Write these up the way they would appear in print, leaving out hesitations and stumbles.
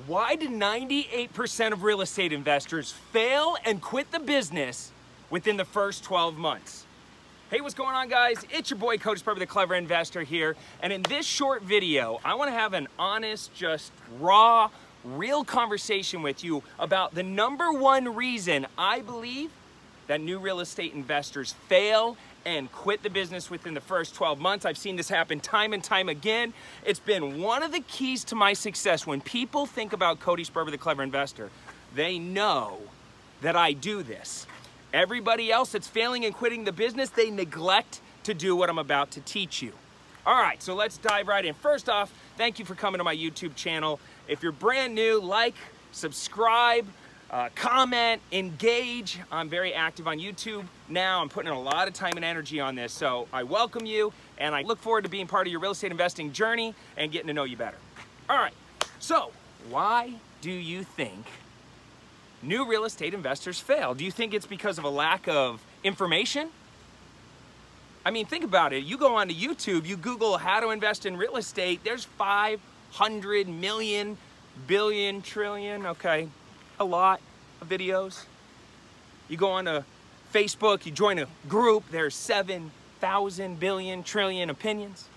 Why do 98% of real estate investors fail and quit the business within the first 12 months? Hey, what's going on, guys? It's your boy, Cody Sperber, the Clever Investor here. And in this short video, I want to have an honest, just raw, real conversation with you about the #1 reason I believe that new real estate investors fail and quit the business within the first 12 months. I've seen this happen time and time again. It's been one of the keys to my success. When people think about Cody Sperber, the Clever Investor, they know that I do this. Everybody else that's failing and quitting the business, they neglect to do what I'm about to teach you. All right, so let's dive right in. First off, thank you for coming to my YouTube channel. If you're brand new, like, subscribe, comment, engage. I'm very active on YouTube now. I'm putting in a lot of time and energy on this, so I welcome you, and I look forward to being part of your real estate investing journey and getting to know you better. All right, so why do you think new real estate investors fail? Do you think it's because of a lack of information? I mean, think about it. You go onto YouTube, you Google how to invest in real estate, there's 500 million, billion, trillion, okay, a lot of videos. You go on to Facebook, you join a group, there's 7,000 billion, trillion opinions.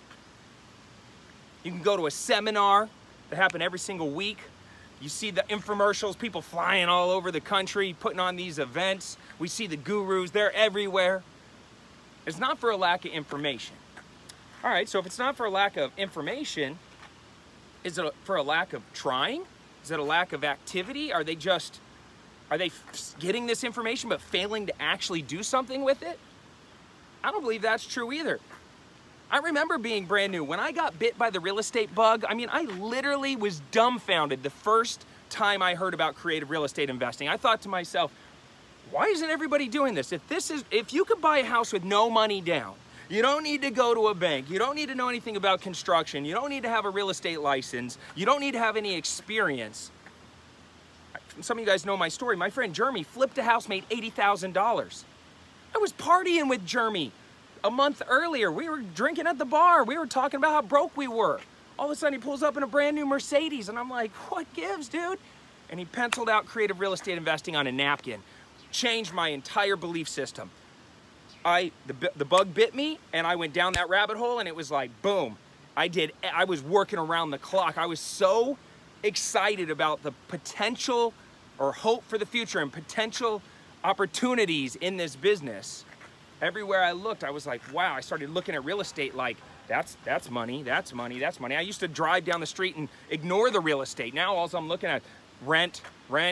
You can go to a seminar that happens every single week. You see the infomercials, people flying all over the country, putting on these events. We see the gurus, they're everywhere. It's not for a lack of information. All right, so if it's not for a lack of information, is it for a lack of trying? Is it a lack of activity? Are they getting this information but failing to actually do something with it? I don't believe that's true either. I remember being brand new. When I got bit by the real estate bug, I mean, I literally was dumbfounded the first time I heard about creative real estate investing. I thought to myself, why isn't everybody doing this? If you could buy a house with no money down, you don't need to go to a bank, you don't need to know anything about construction, you don't need to have a real estate license, you don't need to have any experience. Some of you guys know my story. My friend Jeremy flipped a house, made $80,000. I was partying with Jeremy a month earlier. We were drinking at the bar. We were talking about how broke we were. All of a sudden he pulls up in a brand new Mercedes and I'm like, what gives, dude? And he penciled out creative real estate investing on a napkin. Changed my entire belief system. The bug bit me and I went down that rabbit hole and it was like, boom. I was working around the clock. I was so excited about the potential or hope for the future and potential opportunities in this business. Everywhere I looked, I was like, wow. I started looking at real estate like, that's money, that's money, that's money. I used to drive down the street and ignore the real estate. Now all I'm looking at, rent,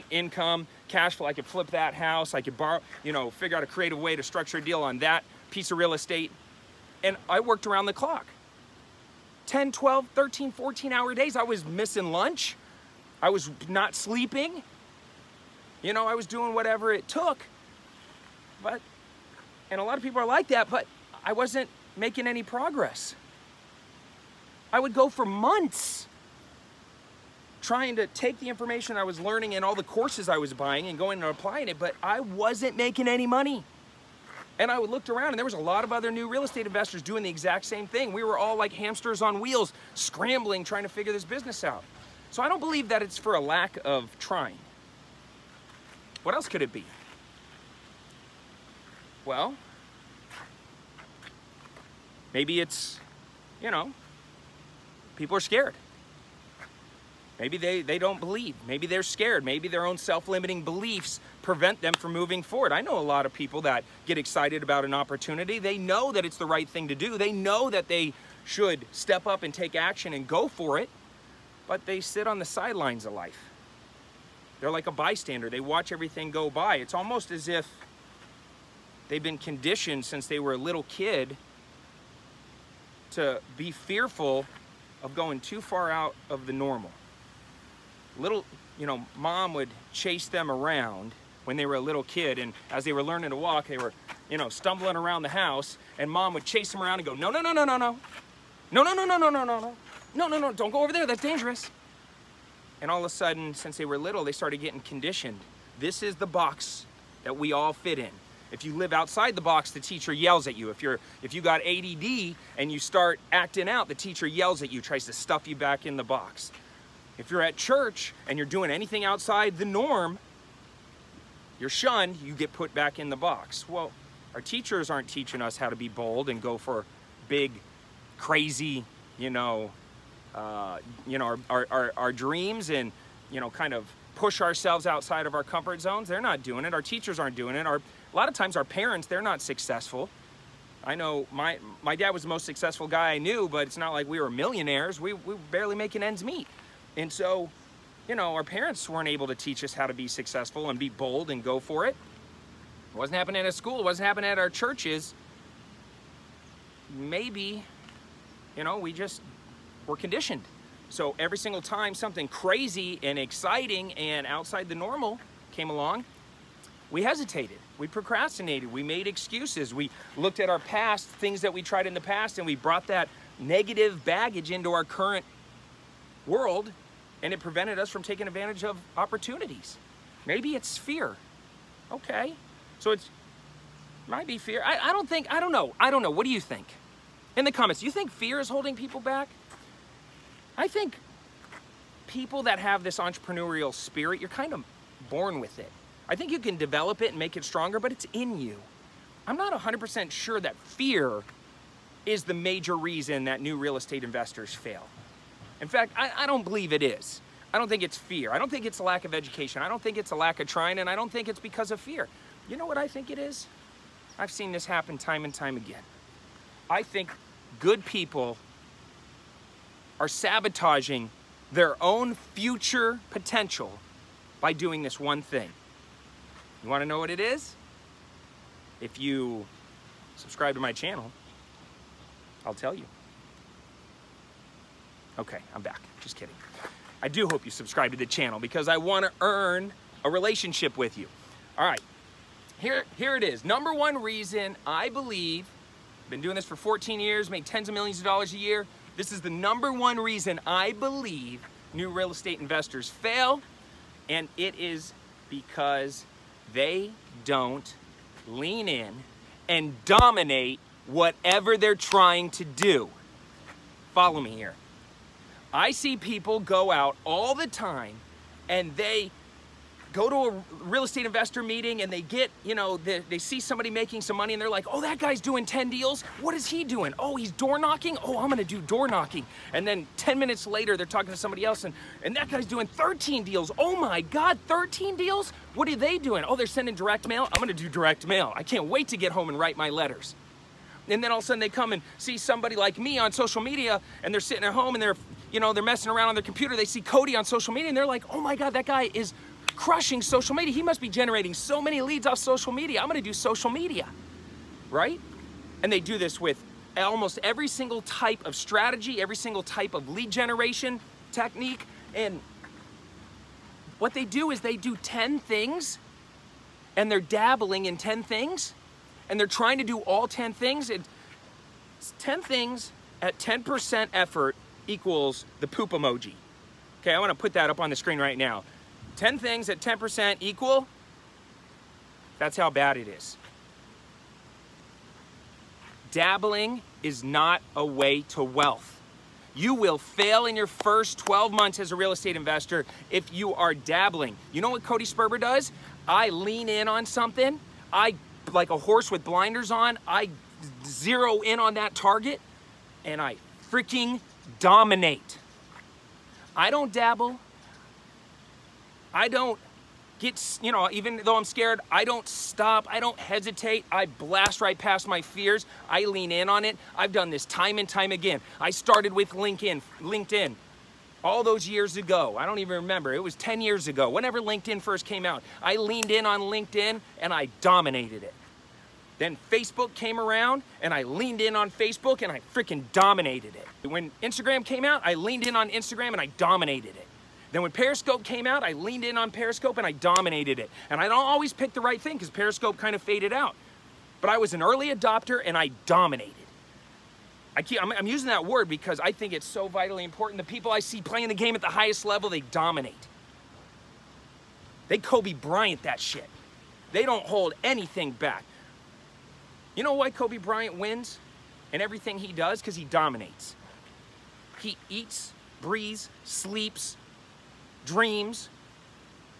income, cash flow. I could flip that house. I could borrow, figure out a creative way to structure a deal on that piece of real estate. And I worked around the clock. 10, 12, 13, 14-hour days. I was missing lunch. I was not sleeping. I was doing whatever it took. And a lot of people are like that, but I wasn't making any progress. I would go for months trying to take the information I was learning and all the courses I was buying and going and applying it, but I wasn't making any money. And I looked around and there was a lot of other new real estate investors doing the exact same thing. We were all like hamsters on wheels, scrambling, trying to figure this business out. So I don't believe that it's for a lack of trying. What else could it be? Well, maybe it's, people are scared. Maybe they don't believe. Maybe they're scared. Maybe their own self-limiting beliefs prevent them from moving forward. I know a lot of people that get excited about an opportunity. They know that it's the right thing to do. They know that they should step up and take action and go for it, but they sit on the sidelines of life. They're like a bystander. They watch everything go by. It's almost as if they've been conditioned since they were a little kid to be fearful of going too far out of the normal. Mom would chase them around when they were a little kid, and as they were learning to walk, they were, stumbling around the house, and mom would chase them around and go, no, no, no, no, no, no. No, no, no, no, no, no, no, no. No, no, no, don't go over there, that's dangerous. And all of a sudden, since they were little, they started getting conditioned. This is the box that we all fit in. If you live outside the box, the teacher yells at you. If you got ADD and you start acting out, the teacher yells at you, tries to stuff you back in the box. If you're at church and you're doing anything outside the norm, you're shunned, you get put back in the box. Well, our teachers aren't teaching us how to be bold and go for big, crazy, our dreams and, kind of push ourselves outside of our comfort zones. They're not doing it. Our teachers aren't doing it. A lot of times our parents, they're not successful. I know my dad was the most successful guy I knew, but it's not like we were millionaires. We were barely making ends meet. And so, our parents weren't able to teach us how to be successful and be bold and go for it. It wasn't happening at school. It wasn't happening at our churches. Maybe, we just were conditioned. So every single time something crazy and exciting and outside the normal came along, we hesitated, we procrastinated, we made excuses, we looked at our past, things that we tried in the past, and we brought that negative baggage into our current world, and it prevented us from taking advantage of opportunities. Maybe it's fear. Okay, so it might be fear. I don't know. What do you think? In the comments, do you think fear is holding people back? I think people that have this entrepreneurial spirit, you're kind of born with it. I think you can develop it and make it stronger, but it's in you. I'm not 100% sure that fear is the major reason that new real estate investors fail. In fact, I don't believe it is. I don't think it's fear. I don't think it's a lack of education. I don't think it's a lack of trying, and I don't think it's because of fear. You know what I think it is? I've seen this happen time and time again. I think good people are sabotaging their own future potential by doing this one thing. You want to know what it is? If you subscribe to my channel, I'll tell you. Okay, I'm back. Just kidding. I do hope you subscribe to the channel because I want to earn a relationship with you. All right, here it is. Number one reason I believe, I've been doing this for 14 years, make tens of millions of dollars a year. This is the number one reason I believe new real estate investors fail, and it is because they don't lean in and dominate whatever they're trying to do. Follow me here. I see people go out all the time and they go to a real estate investor meeting and they get, they see somebody making some money and they're like, oh, that guy's doing 10 deals. What is he doing? Oh, he's door knocking. Oh, I'm gonna do door knocking. And then 10 minutes later, they're talking to somebody else and that guy's doing 13 deals. Oh my God, 13 deals? What are they doing? Oh, they're sending direct mail. I'm gonna do direct mail. I can't wait to get home and write my letters. And then all of a sudden they come and see somebody like me on social media and they're sitting at home and they're messing around on their computer. They see Cody on social media and they're like, oh my God, that guy is crushing social media. He must be generating so many leads off social media. I'm gonna do social media, right? And they do this with almost every single type of strategy, every single type of lead generation technique. And what they do is they do 10 things and they're dabbling in 10 things and they're trying to do all 10 things. It's 10 things at 10% effort equals the poop emoji. Okay, I wanna put that up on the screen right now. 10 things at 10% equal, that's how bad it is. Dabbling is not a way to wealth. You will fail in your first 12 months as a real estate investor if you are dabbling. You know what Cody Sperber does? I lean in on something, like a horse with blinders on, I zero in on that target and I freaking dominate. I don't dabble. I don't get, even though I'm scared, I don't stop, I don't hesitate, I blast right past my fears, I lean in on it. I've done this time and time again. I started with LinkedIn all those years ago. I don't even remember, it was 10 years ago, whenever LinkedIn first came out. I leaned in on LinkedIn and I dominated it. Then Facebook came around and I leaned in on Facebook and I freaking dominated it. When Instagram came out, I leaned in on Instagram and I dominated it. Then when Periscope came out, I leaned in on Periscope and I dominated it. And I don't always pick the right thing because Periscope kind of faded out. But I was an early adopter and I dominated. I'm using that word because I think it's so vitally important. The people I see playing the game at the highest level, they dominate. They Kobe Bryant that shit. They don't hold anything back. You know why Kobe Bryant wins in everything he does? Because he dominates. He eats, breathes, sleeps, dreams,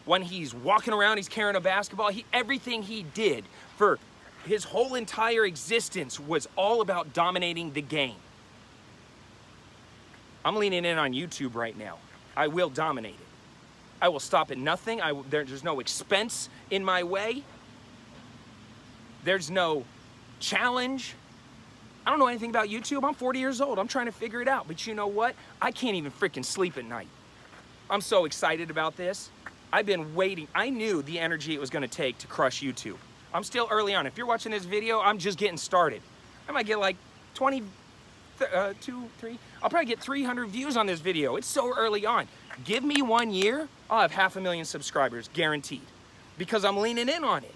when he's walking around, he's carrying a basketball. Everything he did for his whole entire existence was all about dominating the game. I'm leaning in on YouTube right now. I will dominate it. I will stop at nothing. There's no expense in my way. There's no challenge. I don't know anything about YouTube. I'm 40 years old. I'm trying to figure it out. But you know what? I can't even freaking sleep at night. I'm so excited about this. I've been waiting. I knew the energy it was going to take to crush YouTube. I'm still early on. If you're watching this video, I'm just getting started. I might get like 3. I'll probably get 300 views on this video. It's so early on. Give me 1 year, I'll have 500,000 subscribers, guaranteed. Because I'm leaning in on it.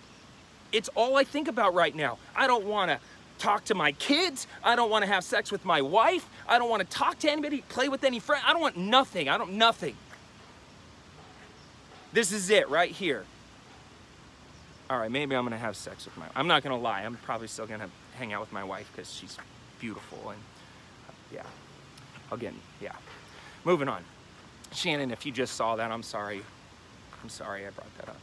It's all I think about right now. I don't want to talk to my kids. I don't want to have sex with my wife. I don't want to talk to anybody, play with any friend. I don't want nothing. Nothing. This is it right here. All right, maybe I'm going to have sex with I'm not going to lie. I'm probably still going to hang out with my wife because she's beautiful. And yeah, yeah. Moving on. Shannon, if you just saw that, I'm sorry. I'm sorry I brought that up.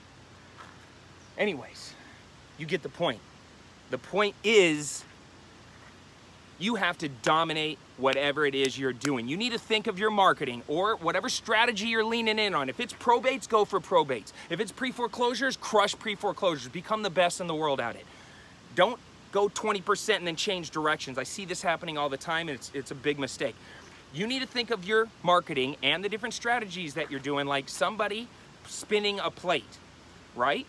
Anyways, you get the point. The point is, you have to dominate whatever it is you're doing. You need to think of your marketing or whatever strategy you're leaning in on. If it's probates, go for probates. If it's pre-foreclosures, crush pre-foreclosures. Become the best in the world at it. Don't go 20% and then change directions. I see this happening all the time, and it's a big mistake. You need to think of your marketing and the different strategies that you're doing, like somebody spinning a plate, right?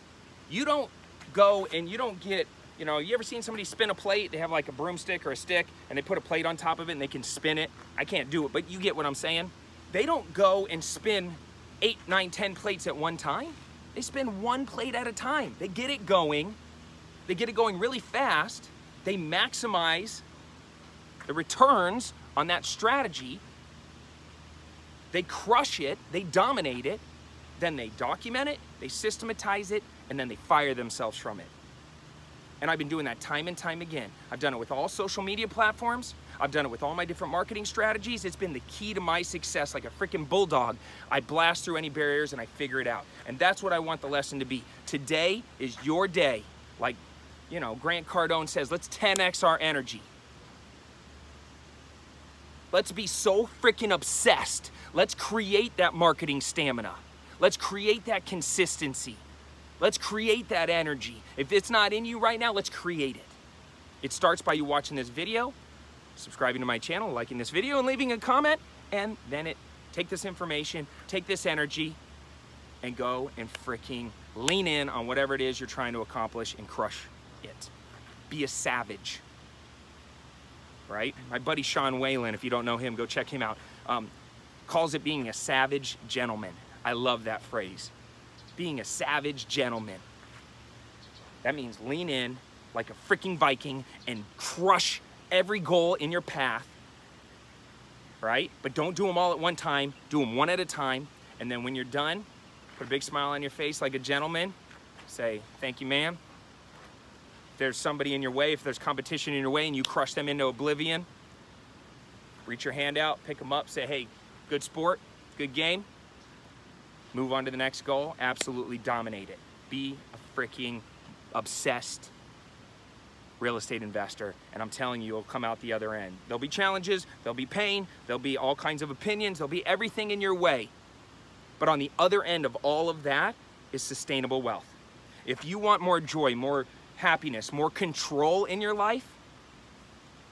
You don't go and you don't get, you know, you ever seen somebody spin a plate? They have like a broomstick or a stick and they put a plate on top of it and they can spin it. I can't do it, but you get what I'm saying. They don't go and spin 8, 9, 10 plates at one time. They spin one plate at a time. They get it going. They get it going really fast. They maximize the returns on that strategy. They crush it. They dominate it. Then they document it. They systematize it. And then they fire themselves from it. And I've been doing that time and time again. I've done it with all social media platforms. I've done it with all my different marketing strategies. It's been the key to my success, like a freaking bulldog. I blast through any barriers and I figure it out. And that's what I want the lesson to be. Today is your day. Like, you know, Grant Cardone says, let's 10x our energy. Let's be so freaking obsessed. Let's create that marketing stamina. Let's create that consistency. Let's create that energy. If it's not in you right now, let's create it. It starts by you watching this video, subscribing to my channel, liking this video, and leaving a comment, and then take this information, take this energy, and go and freaking lean in on whatever it is you're trying to accomplish and crush it. Be a savage, right? My buddy Sean Whalen, if you don't know him, go check him out, calls it being a savage gentleman. I love that phrase. Being a savage gentleman. That means lean in like a freaking Viking and crush every goal in your path, right? But don't do them all at one time. Do them one at a time. And then when you're done, put a big smile on your face like a gentleman. Say, thank you, ma'am. If there's somebody in your way, if there's competition in your way and you crush them into oblivion, reach your hand out, pick them up, say, hey, good sport, good game. Move on to the next goal, absolutely dominate it. Be a freaking obsessed real estate investor, and I'm telling you, you'll come out the other end. There'll be challenges, there'll be pain, there'll be all kinds of opinions, there'll be everything in your way. But on the other end of all of that is sustainable wealth. If you want more joy, more happiness, more control in your life,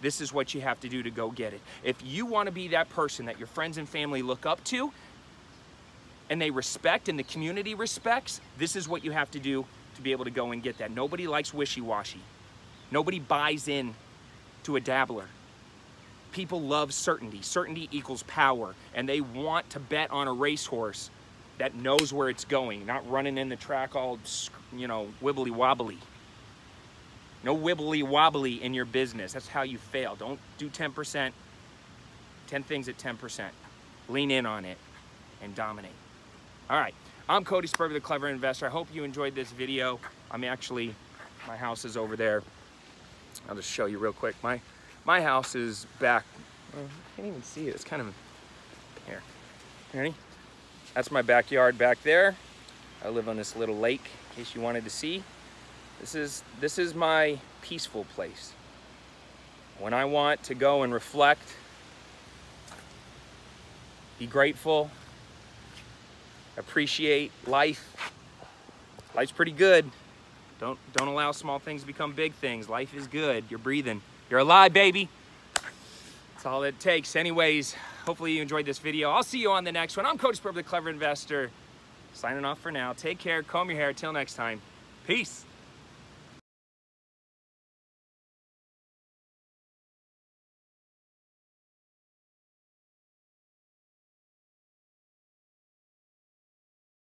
this is what you have to do to go get it. If you want to be that person that your friends and family look up to, and they respect and the community respects, this is what you have to do to be able to go and get that. Nobody likes wishy-washy. Nobody buys in to a dabbler. People love certainty. Certainty equals power, and they want to bet on a racehorse that knows where it's going, not running in the track all, you know, wibbly-wobbly. No wibbly-wobbly in your business. That's how you fail. Don't do 10%, 10 things at 10%. Lean in on it and dominate. All right, I'm Cody Sperber, the Clever Investor. I hope you enjoyed this video. My house is over there. I'll just show you real quick. My house is back. I can't even see it. It's kind of, here. Ready? That's my backyard back there. I live on this little lake, in case you wanted to see. This is my peaceful place. When I want to go and reflect, be grateful, appreciate life. Life's pretty good. Don't allow small things to become big things. Life is good. You're breathing. You're alive, baby. That's all it takes. Anyways, hopefully you enjoyed this video. I'll see you on the next one. I'm Cody Sperber, the Clever Investor. Signing off for now. Take care. Comb your hair. Till next time. Peace.